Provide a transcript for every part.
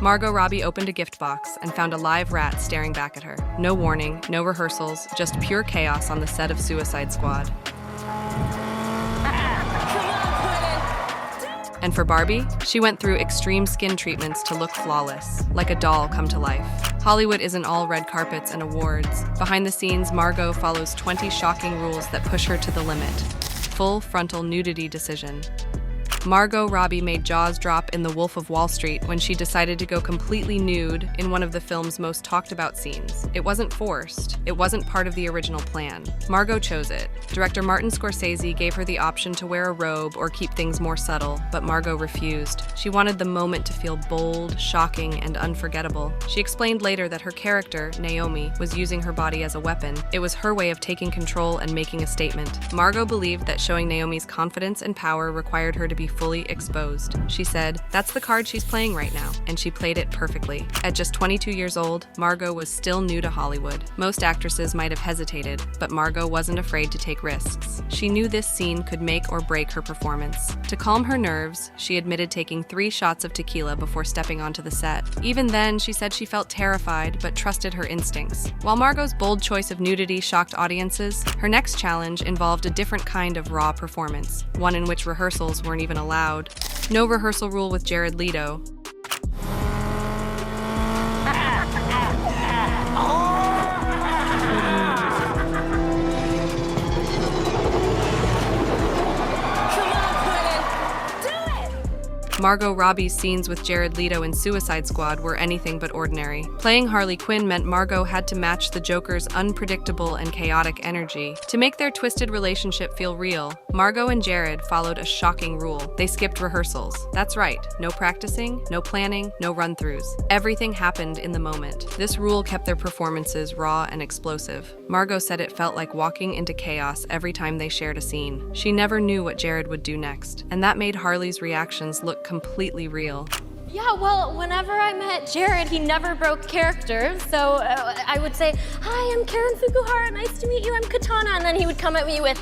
Margot Robbie opened a gift box and found a live rat staring back at her. No warning, no rehearsals, just pure chaos on the set of Suicide Squad. And for Barbie, she went through extreme skin treatments to look flawless, like a doll come to life. Hollywood isn't all red carpets and awards. Behind the scenes, Margot follows 20 shocking rules that push her to the limit. Full frontal nudity decision. Margot Robbie made jaws drop in The Wolf of Wall Street when she decided to go completely nude in one of the film's most talked about scenes. It wasn't forced. It wasn't part of the original plan. Margot chose it. Director Martin Scorsese gave her the option to wear a robe or keep things more subtle, but Margot refused. She wanted the moment to feel bold, shocking, and unforgettable. She explained later that her character, Naomi, was using her body as a weapon. It was her way of taking control and making a statement. Margot believed that showing Naomi's confidence and power required her to be fully exposed. She said, "That's the card she's playing right now," and she played it perfectly. At just 22 years old, Margot was still new to Hollywood. Most actresses might have hesitated, but Margot wasn't afraid to take risks. She knew this scene could make or break her performance. To calm her nerves, she admitted taking 3 shots of tequila before stepping onto the set. Even then, she said she felt terrified, but trusted her instincts. While Margot's bold choice of nudity shocked audiences, her next challenge involved a different kind of raw performance, one in which rehearsals weren't even allowed. No rehearsal rule with Jared Leto. Margot Robbie's scenes with Jared Leto in Suicide Squad were anything but ordinary. Playing Harley Quinn meant Margot had to match the Joker's unpredictable and chaotic energy. To make their twisted relationship feel real, Margot and Jared followed a shocking rule. They skipped rehearsals. That's right, no practicing, no planning, no run-throughs. Everything happened in the moment. This rule kept their performances raw and explosive. Margot said it felt like walking into chaos every time they shared a scene. She never knew what Jared would do next, and that made Harley's reactions look completely real. Yeah, well, whenever I met Jared, he never broke character. So I would say, "Hi, I'm Karen Fukuhara. Nice to meet you. I'm Katana." And then he would come at me with,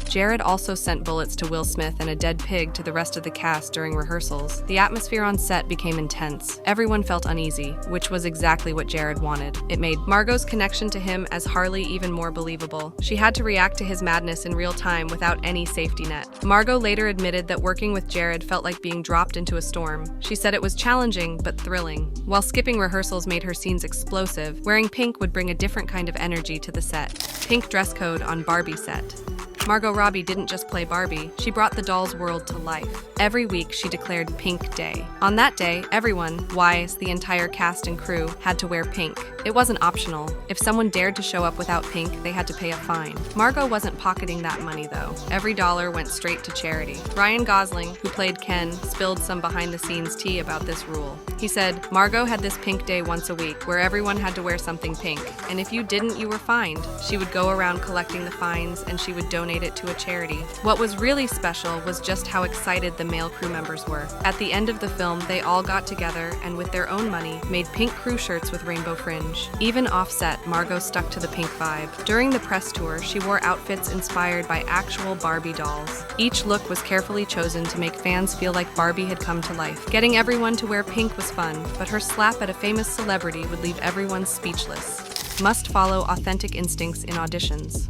Jared also sent bullets to Will Smith and a dead pig to the rest of the cast during rehearsals. The atmosphere on set became intense. Everyone felt uneasy, which was exactly what Jared wanted. It made Margot's connection to him as Harley even more believable. She had to react to his madness in real time without any safety net. Margot later admitted that working with Jared felt like being dropped into a storm. She said it was challenging but thrilling. While skipping rehearsals made her scenes explosive, wearing pink would bring a different kind of energy to the set. Pink dress code on Barbie set. Margot Robbie didn't just play Barbie, she brought the doll's world to life. Every week, she declared Pink Day. On that day, everyone, Wise, the entire cast and crew, had to wear pink. It wasn't optional. If someone dared to show up without pink, they had to pay a fine. Margot wasn't pocketing that money, though. Every dollar went straight to charity. Ryan Gosling, who played Ken, spilled some behind-the-scenes tea about this rule. He said, "Margot had this pink day once a week, where everyone had to wear something pink, and if you didn't, you were fined. She would go around collecting the fines, and she would donate it to a charity." What was really special was just how excited the male crew members were. At the end of the film, they all got together and with their own money made pink crew shirts with rainbow fringe. Even off-set, Margot stuck to the pink vibe. During the press tour, she wore outfits inspired by actual Barbie dolls. Each look was carefully chosen to make fans feel like Barbie had come to life. Getting everyone to wear pink was fun, but her slap at a famous celebrity would leave everyone speechless. Must follow authentic instincts in auditions.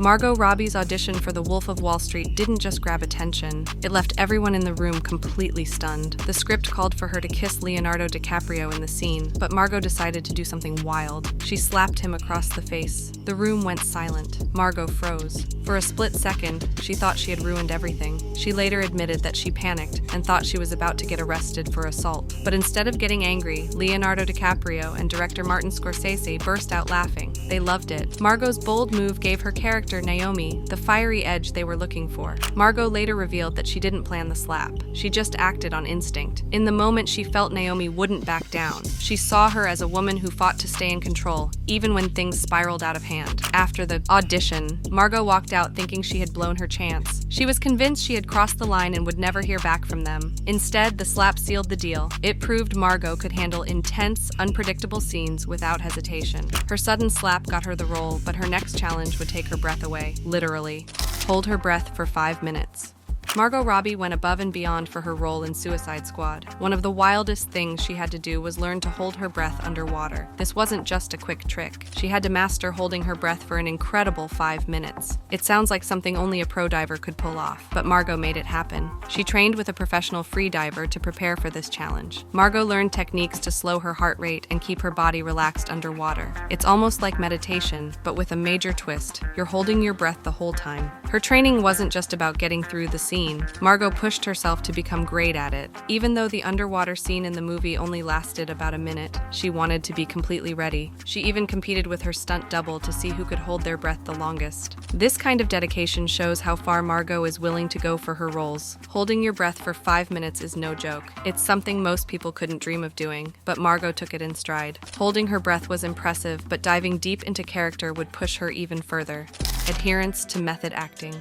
Margot Robbie's audition for The Wolf of Wall Street didn't just grab attention, it left everyone in the room completely stunned. The script called for her to kiss Leonardo DiCaprio in the scene, but Margot decided to do something wild. She slapped him across the face. The room went silent. Margot froze. For a split second, she thought she had ruined everything. She later admitted that she panicked and thought she was about to get arrested for assault. But instead of getting angry, Leonardo DiCaprio and director Martin Scorsese burst out laughing. They loved it. Margot's bold move gave her character, Naomi, the fiery edge they were looking for. Margot later revealed that she didn't plan the slap. She just acted on instinct. In the moment, she felt Naomi wouldn't back down. She saw her as a woman who fought to stay in control, even when things spiraled out of hand. After the audition, Margot walked out thinking she had blown her chance. She was convinced she had crossed the line and would never hear back from them. Instead, the slap sealed the deal. It proved Margot could handle intense, unpredictable scenes without hesitation. Her sudden slap got her the role, but her next challenge would take her breath away, literally. Hold her breath for 5 minutes. Margot Robbie went above and beyond for her role in Suicide Squad. One of the wildest things she had to do was learn to hold her breath underwater. This wasn't just a quick trick. She had to master holding her breath for an incredible 5 minutes. It sounds like something only a pro diver could pull off, but Margot made it happen. She trained with a professional free diver to prepare for this challenge. Margot learned techniques to slow her heart rate and keep her body relaxed underwater. It's almost like meditation, but with a major twist. You're holding your breath the whole time. Her training wasn't just about getting through the scene. Margot pushed herself to become great at it. Even though the underwater scene in the movie only lasted about a minute, she wanted to be completely ready. She even competed with her stunt double to see who could hold their breath the longest. This kind of dedication shows how far Margot is willing to go for her roles. Holding your breath for 5 minutes is no joke. It's something most people couldn't dream of doing, but Margot took it in stride. Holding her breath was impressive, but diving deep into character would push her even further. Adherence to method acting.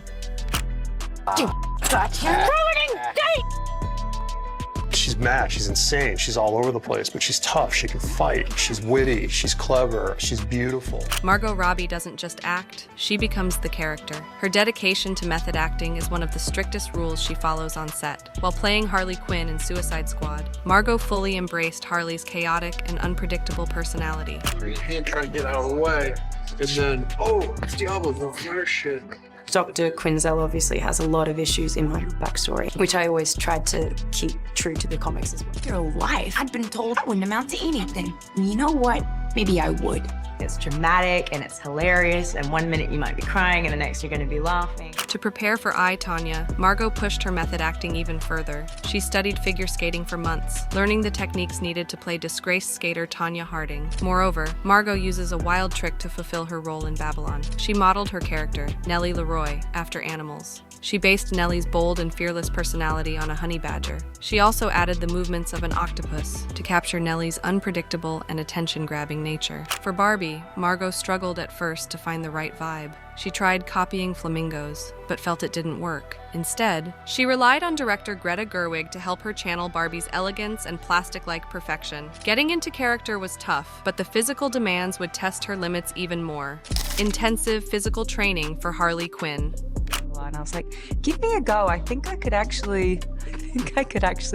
She's mad, she's insane, she's all over the place, but she's tough, she can fight, she's witty, she's clever, she's beautiful. Margot Robbie doesn't just act, she becomes the character. Her dedication to method acting is one of the strictest rules she follows on set. While playing Harley Quinn in Suicide Squad, Margot fully embraced Harley's chaotic and unpredictable personality. Your hand trying to get out of the way, and then, oh, Diablo, no fire shit. Dr. Quinzel obviously has a lot of issues in my backstory, which I always tried to keep true to the comics as well. Your life, I'd been told I wouldn't amount to anything. And you know what? Maybe I would. It's dramatic and it's hilarious, and one minute you might be crying and the next you're going to be laughing. To prepare for I, Tonya, Margot pushed her method acting even further. She studied figure skating for months, learning the techniques needed to play disgraced skater Tonya Harding. Moreover, Margot uses a wild trick to fulfill her role in Babylon. She modeled her character, Nellie Leroy, after animals. She based Nellie's bold and fearless personality on a honey badger. She also added the movements of an octopus to capture Nellie's unpredictable and attention-grabbing nature. For Barbie, Margot struggled at first to find the right vibe. She tried copying flamingos, but felt it didn't work. Instead, she relied on director Greta Gerwig to help her channel Barbie's elegance and plastic-like perfection. Getting into character was tough, but the physical demands would test her limits even more. Intensive physical training for Harley Quinn. And I was like, give me a go. I think I could actually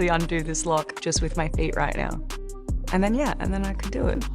undo this lock just with my feet right now. And then I could do it.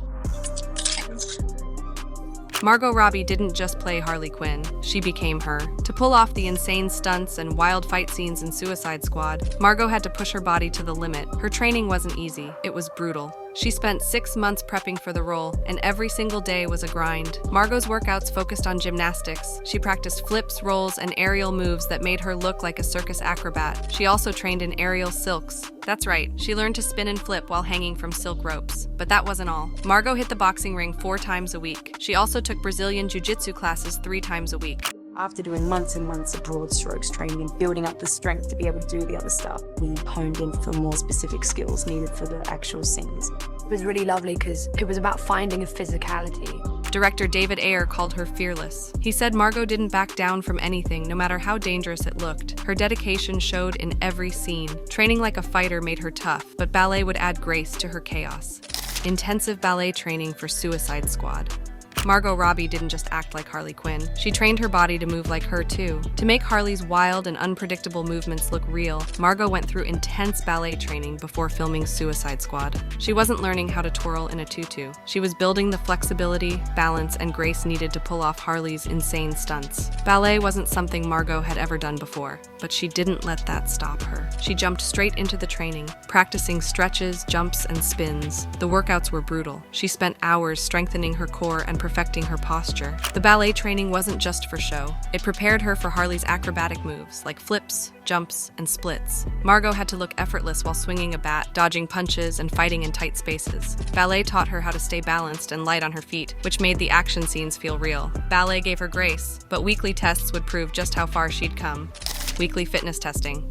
Margot Robbie didn't just play Harley Quinn, she became her. To pull off the insane stunts and wild fight scenes in Suicide Squad, Margot had to push her body to the limit. Her training wasn't easy, it was brutal. She spent 6 months prepping for the role, and every single day was a grind. Margot's workouts focused on gymnastics. She practiced flips, rolls, and aerial moves that made her look like a circus acrobat. She also trained in aerial silks. That's right, she learned to spin and flip while hanging from silk ropes. But that wasn't all. Margot hit the boxing ring 4 times a week. She also took Brazilian jiu-jitsu classes 3 times a week. After doing months and months of broad strokes training and building up the strength to be able to do the other stuff, we honed in for more specific skills needed for the actual scenes. It was really lovely because it was about finding a physicality. Director David Ayer called her fearless. He said Margot didn't back down from anything, no matter how dangerous it looked. Her dedication showed in every scene. Training like a fighter made her tough, but ballet would add grace to her chaos. Intensive ballet training for Suicide Squad. Margot Robbie didn't just act like Harley Quinn. She trained her body to move like her too. To make Harley's wild and unpredictable movements look real, Margot went through intense ballet training before filming Suicide Squad. She wasn't learning how to twirl in a tutu. She was building the flexibility, balance, and grace needed to pull off Harley's insane stunts. Ballet wasn't something Margot had ever done before, but she didn't let that stop her. She jumped straight into the training, practicing stretches, jumps, and spins. The workouts were brutal. She spent hours strengthening her core and perfecting her posture. The ballet training wasn't just for show. It prepared her for Harley's acrobatic moves, like flips, jumps, and splits. Margot had to look effortless while swinging a bat, dodging punches, and fighting in tight spaces. Ballet taught her how to stay balanced and light on her feet, which made the action scenes feel real. Ballet gave her grace, but weekly tests would prove just how far she'd come. Weekly fitness testing.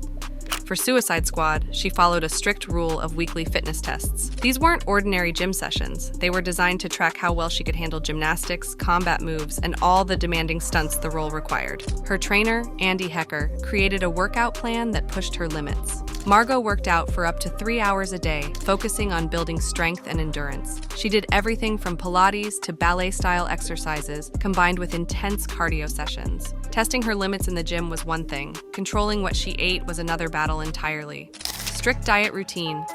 For Suicide Squad, she followed a strict rule of weekly fitness tests. These weren't ordinary gym sessions. They were designed to track how well she could handle gymnastics, combat moves, and all the demanding stunts the role required. Her trainer, Andy Hecker, created a workout plan that pushed her limits. Margot worked out for up to 3 hours a day, focusing on building strength and endurance. She did everything from Pilates to ballet-style exercises, combined with intense cardio sessions. Testing her limits in the gym was one thing. Controlling what she ate was another battle entirely. Strict diet routine.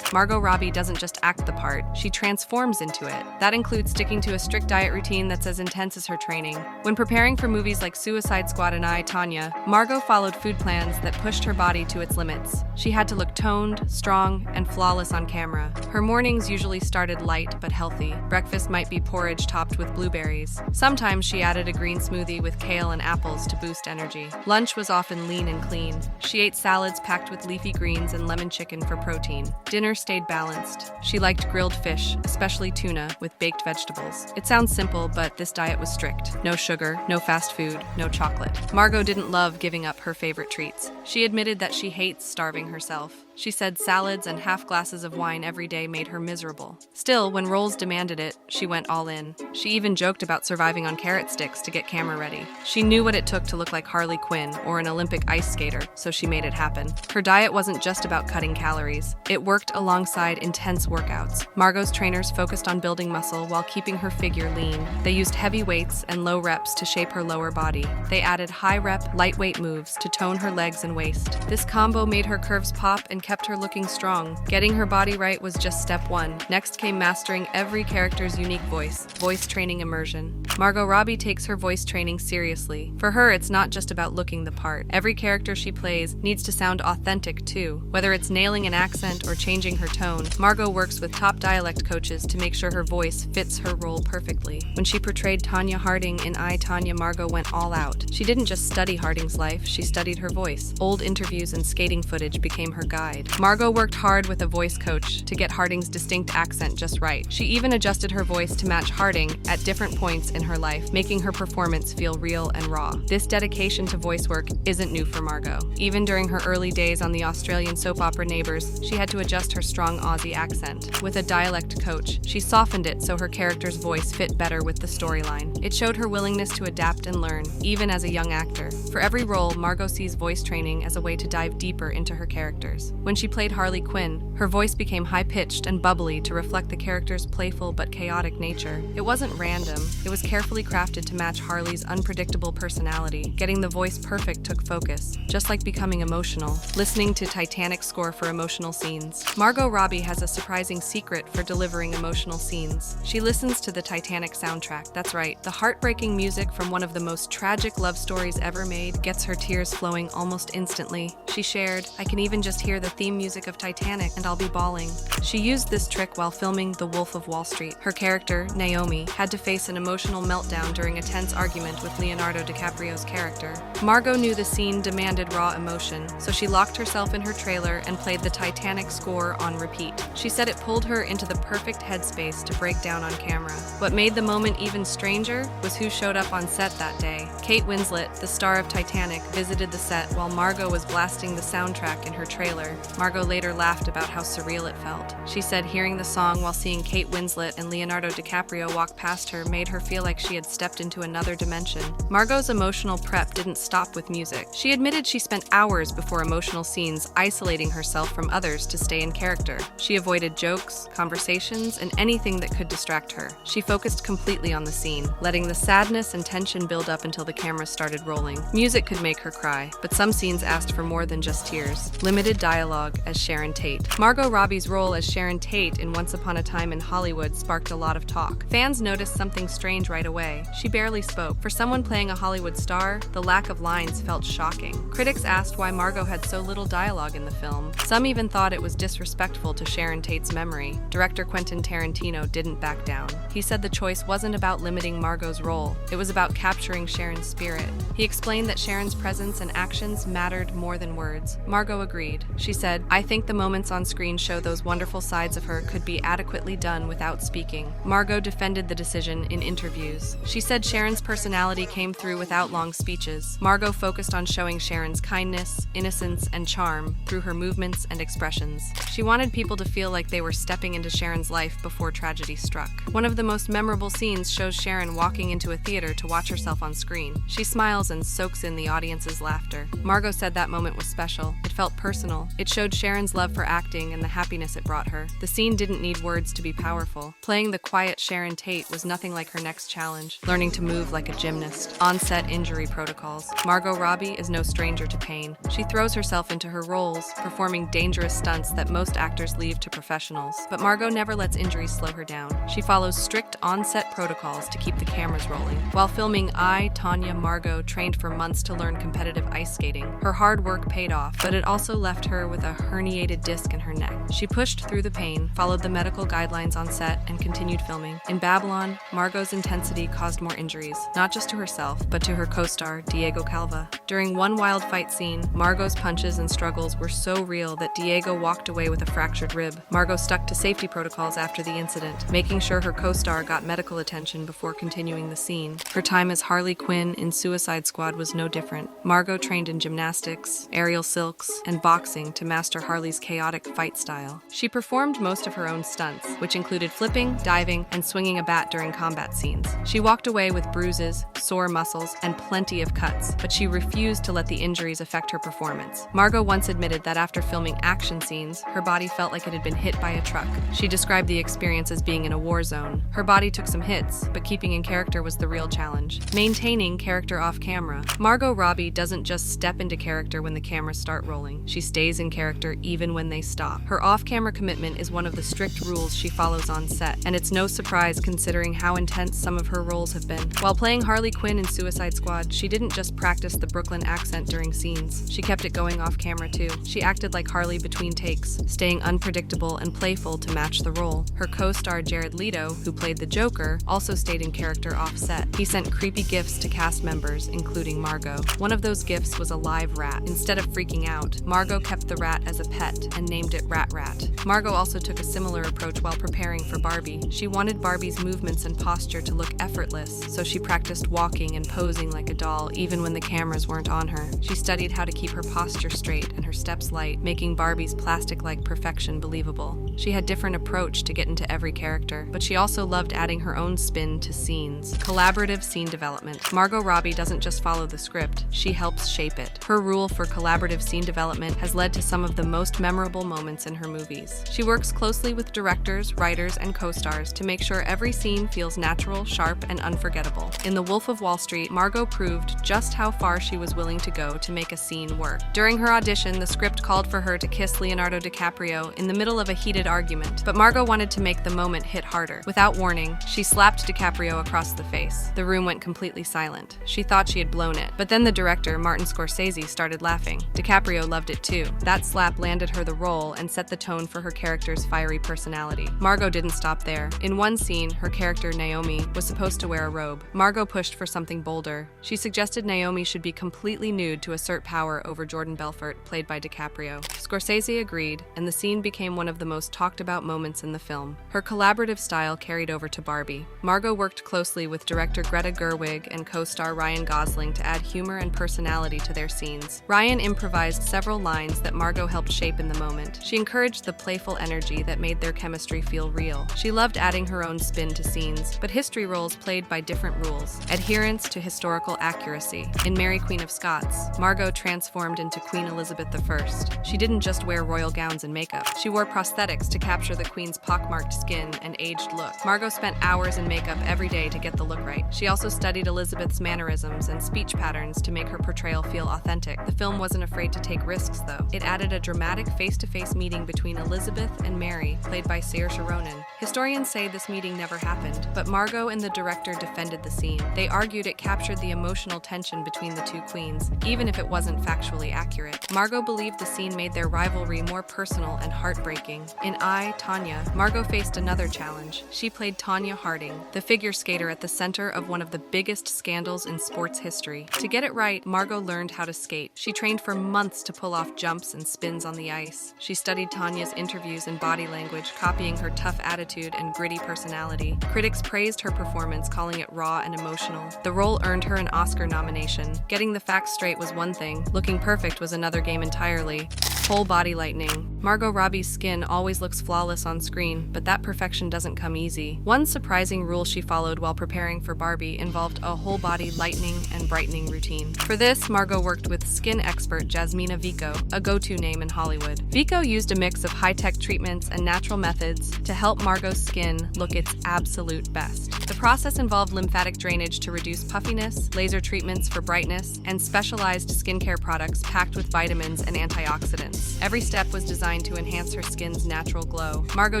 Margot Robbie doesn't just act the part, she transforms into it. That includes sticking to a strict diet routine that's as intense as her training. When preparing for movies like Suicide Squad and I, Tonya, Margot followed food plans that pushed her body to its limits. She had to look toned, strong, and flawless on camera. Her mornings usually started light but healthy. Breakfast might be porridge topped with blueberries. Sometimes she added a green smoothie with kale and apples to boost energy. Lunch was often lean and clean. She ate salads packed with leafy greens and lemon chicken for protein. Dinner stayed balanced. She liked grilled fish, especially tuna, with baked vegetables. It sounds simple, but this diet was strict. No sugar, no fast food, no chocolate. Margot didn't love giving up her favorite treats. She admitted that she hates starving herself. She said salads and half glasses of wine every day made her miserable. Still, when roles demanded it, she went all in. She even joked about surviving on carrot sticks to get camera ready. She knew what it took to look like Harley Quinn or an Olympic ice skater, so she made it happen. Her diet wasn't just about cutting calories. It worked alongside intense workouts. Margot's trainers focused on building muscle while keeping her figure lean. They used heavy weights and low reps to shape her lower body. They added high-rep, lightweight moves to tone her legs and waist. This combo made her curves pop and kept her looking strong. Getting her body right was just step one. Next came mastering every character's unique voice training immersion. Margot Robbie takes her voice training seriously. For her, it's not just about looking the part. Every character she plays needs to sound authentic too. Whether it's nailing an accent or changing her tone, Margot works with top dialect coaches to make sure her voice fits her role perfectly. When she portrayed Tonya Harding in I, Tonya, Margot went all out. She didn't just study Harding's life, she studied her voice. Old interviews and skating footage became her guide. Margot worked hard with a voice coach to get Harding's distinct accent just right. She even adjusted her voice to match Harding at different points in her life, making her performance feel real and raw. This dedication to voice work isn't new for Margot. Even during her early days on the Australian soap opera Neighbours, she had to adjust her strong Aussie accent. With a dialect coach, she softened it so her character's voice fit better with the storyline. It showed her willingness to adapt and learn, even as a young actor. For every role, Margot sees voice training as a way to dive deeper into her characters. When she played Harley Quinn, her voice became high-pitched and bubbly to reflect the character's playful but chaotic nature. It wasn't random, it was carefully crafted to match Harley's unpredictable personality. Getting the voice perfect took focus, just like becoming emotional. Listening to Titanic's score for emotional scenes. Margot Robbie has a surprising secret for delivering emotional scenes. She listens to the Titanic soundtrack. That's right, the heartbreaking music from one of the most tragic love stories ever made gets her tears flowing almost instantly. She shared, "I can even just hear the theme music of Titanic and I'll be bawling." She used this trick while filming The Wolf of Wall Street. Her character, Naomi, had to face an emotional meltdown during a tense argument with Leonardo DiCaprio's character. Margot knew the scene demanded raw emotion, so she locked herself in her trailer and played the Titanic score on repeat. She said it pulled her into the perfect headspace to break down on camera. What made the moment even stranger was who showed up on set that day. Kate Winslet, the star of Titanic, visited the set while Margot was blasting the soundtrack in her trailer. Margot later laughed about how surreal it felt. She said hearing the song while seeing Kate Winslet and Leonardo DiCaprio walk past her made her feel like she had stepped into another dimension. Margot's emotional prep didn't stop with music. She admitted she spent hours before emotional scenes isolating herself from others to stay in character. She avoided jokes, conversations, and anything that could distract her. She focused completely on the scene, letting the sadness and tension build up until the camera started rolling. Music could make her cry, but some scenes asked for more than just tears. Limited dialogue as Sharon Tate. Margot Robbie's role as Sharon Tate in Once Upon a Time in Hollywood sparked a lot of talk. Fans noticed something strange right away. She barely spoke. For someone playing a Hollywood star, the lack of lines felt shocking. Critics asked why Margot had so little dialogue in the film. Some even thought it was disrespectful to Sharon Tate's memory. Director Quentin Tarantino didn't back down. He said the choice wasn't about limiting Margot's role. It was about capturing Sharon's spirit. He explained that Sharon's presence and actions mattered more than words. Margot agreed. She said, "I think the moments on screen show those wonderful sides of her could be adequately done without speaking." Margot defended the decision in interviews. She said Sharon's personality came through without long speeches. Margot focused on showing Sharon's kindness, innocence, and charm through her movements and expressions. She wanted people to feel like they were stepping into Sharon's life before tragedy struck. One of the most memorable scenes shows Sharon walking into a theater to watch herself on screen. She smiles and soaks in the audience's laughter. Margot said that moment was special. It felt personal. It It showed Sharon's love for acting and the happiness it brought her. The scene didn't need words to be powerful. Playing the quiet Sharon Tate was nothing like her next challenge, learning to move like a gymnast. On-set injury protocols. Margot Robbie is no stranger to pain. She throws herself into her roles, performing dangerous stunts that most actors leave to professionals. But Margot never lets injuries slow her down. She follows strict on-set protocols to keep the cameras rolling. While filming Tanya, Margot trained for months to learn competitive ice skating. Her hard work paid off, but it also left her with a herniated disc in her neck. She pushed through the pain, followed the medical guidelines on set, and continued filming. In Babylon, Margot's intensity caused more injuries, not just to herself, but to her co-star, Diego Calva. During one wild fight scene, Margot's punches and struggles were so real that Diego walked away with a fractured rib. Margot stuck to safety protocols after the incident, making sure her co-star got medical attention before continuing the scene. Her time as Harley Quinn in Suicide Squad was no different. Margot trained in gymnastics, aerial silks, and boxing to master Harley's chaotic fight style. She performed most of her own stunts, which included flipping, diving, and swinging a bat during combat scenes. She walked away with bruises, sore muscles, and plenty of cuts, but she refused to let the injuries affect her performance. Margot once admitted that after filming action scenes, her body felt like it had been hit by a truck. She described the experience as being in a war zone. Her body took some hits, but keeping in character was the real challenge. Maintaining character off camera. Margot Robbie doesn't just step into character when the cameras start rolling. She stays in character even when they stop. Her off-camera commitment is one of the strict rules she follows on set, and it's no surprise considering how intense some of her roles have been. While playing Harley Quinn in Suicide Squad, she didn't just practice the Brooklyn accent during scenes. She kept it going off camera too. She acted like Harley between takes, staying unpredictable and playful to match the role. Her co-star Jared Leto, who played the Joker, also stayed in character off set. He sent creepy gifts to cast members, including Margot. One of those gifts was a live rat. Instead of freaking out, Margot kept the rat as a pet and named it Rat Rat. Margot also took a similar approach while preparing for Barbie. She wanted Barbie's movements and posture to look effortless, so she practiced walking and posing like a doll even when the cameras weren't on her. She studied how to keep her posture straight and her steps light, making Barbie's plastic-like perfection believable. She had a different approach to get into every character, but she also loved adding her own spin to scenes. Collaborative scene development. Margot Robbie doesn't just follow the script, she helps shape it. Her rule for collaborative scene development has led to some of the most memorable moments in her movies. She works closely with directors, writers, and co-stars to make sure every scene feels natural, sharp, and unforgettable. In The Wolf of Wall Street, Margot proved just how far she was willing to go to make a scene work. During her audition, the script called for her to kiss Leonardo DiCaprio in the middle of a heated argument, but Margot wanted to make the moment hit harder. Without warning, she slapped DiCaprio across the face. The room went completely silent. She thought she had blown it, but then the director, Martin Scorsese, started laughing. DiCaprio loved it too. That slap landed her the role and set the tone for her character's fiery personality. Margot didn't stop there. In one scene, her character, Naomi, was supposed to wear a robe. Margot pushed for something bolder. She suggested Naomi should be completely nude to assert power over Jordan Belfort, played by DiCaprio. Scorsese agreed, and the scene became one of the most talked about moments in the film. Her collaborative style carried over to Barbie. Margot worked closely with director Greta Gerwig and co-star Ryan Gosling to add humor and personality to their scenes. Ryan improvised several lines that Margot helped shape in the moment. She encouraged the playful energy that made their chemistry feel real. She loved adding her own spin to scenes, but history roles played by different rules. Adherence to historical accuracy. In Mary Queen of Scots, Margot transformed into Queen Elizabeth I. She didn't just wear royal gowns and makeup. She wore prosthetics to capture the Queen's pockmarked skin and aged look. Margot spent hours in makeup every day to get the look right. She also studied Elizabeth's mannerisms and speech patterns to make her portrayal feel authentic. The film wasn't afraid to take risks, though. It added a dramatic face-to-face meeting between Elizabeth and Mary, played by Saoirse Ronan. Historians say this meeting never happened, but Margot and the director defended the scene. They argued it captured the emotional tension between the two queens, even if it wasn't factually accurate. Margot believed the scene made their rivalry more personal and heartbreaking. In Tanya, Margot faced another challenge. She played Tonya Harding, the figure skater at the center of one of the biggest scandals in sports history. To get it right, Margot learned how to skate. She trained for months to pull off jumps and spins on the ice. She studied Tanya's interviews and body language, copying her tough attitude and gritty personality. Critics praised her performance, calling it raw and emotional. The role earned her an Oscar nomination. Getting the facts straight was one thing, looking perfect was another game entirely. Whole body lightening. Margot Robbie's skin always looks flawless on screen, but that perfection doesn't come easy. One surprising rule she followed while preparing for Barbie involved a whole body lightening and brightening routine. For this, Margot worked with skin expert Jasmina Vico, a go-to name in Hollywood. Vico used a mix of high-tech treatments and natural methods to help Margot's skin look its absolute best. The process involved lymphatic drainage to reduce puffiness, laser treatments for brightness, and specialized skincare products packed with vitamins and antioxidants. Every step was designed to enhance her skin's natural glow. Margot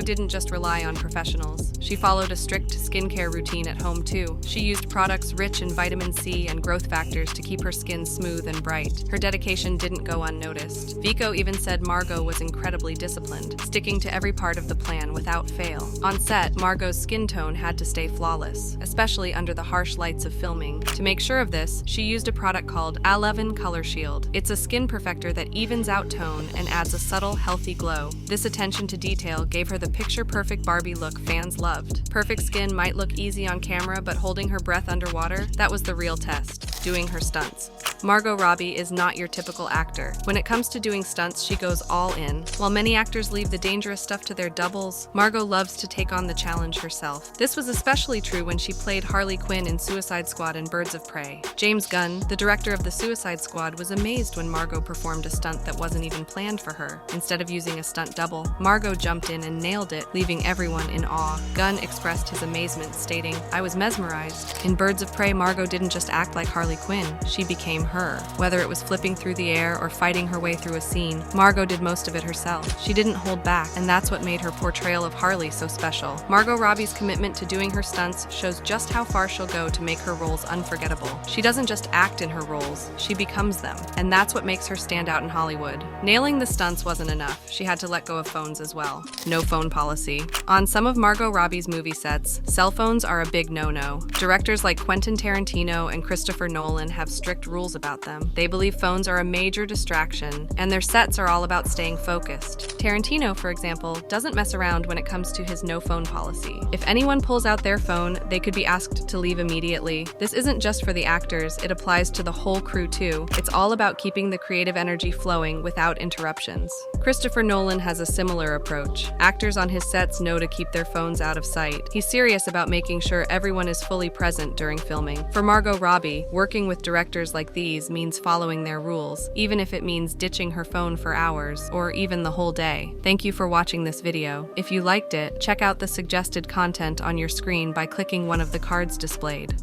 didn't just rely on professionals. She followed a strict skincare routine at home too. She used products rich in vitamin C and growth factors to keep her skin smooth and bright. Her dedication didn't go unnoticed. Vico even said Margot was incredibly disciplined, sticking to every part of the plan without fail. On set, Margot's skin tone had to stay flawless, especially under the harsh lights of filming. To make sure of this, she used a product called A11 Color Shield. It's a skin perfector that evens out tone and adds a subtle, healthy glow. This attention to detail gave her the picture-perfect Barbie look fans loved. Perfect skin might look easy on camera, but holding her breath underwater, that was the real test. Doing her stunts. Margot Robbie is not your typical actor. When it comes to doing stunts, she goes all in. While many actors leave the dangerous stuff to their doubles, Margot loves to take on the challenge herself. This was especially true when she played Harley Quinn in Suicide Squad and Birds of Prey. James Gunn, the director of the Suicide Squad, was amazed when Margot performed a stunt that wasn't even planned for her. Instead of using a stunt double, Margot jumped in and nailed it, leaving everyone in awe. Gunn expressed his amazement, stating, "I was mesmerized." In Birds of Prey, Margot didn't just act like Harley Quinn, she became her. Whether it was flipping through the air or fighting her way through a scene, Margot did most of it herself. She didn't hold back, and that's what made her portrayal of Harley so special. Margot Robbie's commitment to doing her stunts shows just how far she'll go to make her roles unforgettable. She doesn't just act in her roles, she becomes them, and that's what makes her stand out in Hollywood. Nailing the stunts wasn't enough. She had to let go of phones as well. No phone policy. On some of Margot Robbie's movie sets, cell phones are a big no-no. Directors like Quentin Tarantino and Christopher Nolan have strict rules about them. They believe phones are a major distraction, and their sets are all about staying focused. Tarantino, for example, doesn't mess around when it comes to his no-phone policy. If anyone pulls out their phone, they could be asked to leave immediately. This isn't just for the actors, it applies to the whole crew too. It's all about keeping the creative energy flowing without interruptions. Christopher Nolan has a similar approach. Actors on his sets know to keep their phones out of sight. He's serious about making sure everyone is fully present during filming. For Margot Robbie, working with directors like these means following their rules, even if it means ditching her phone for hours or even the whole day. Thank you for watching this video. If you liked it, check out the suggested content on your screen by clicking one of the cards displayed.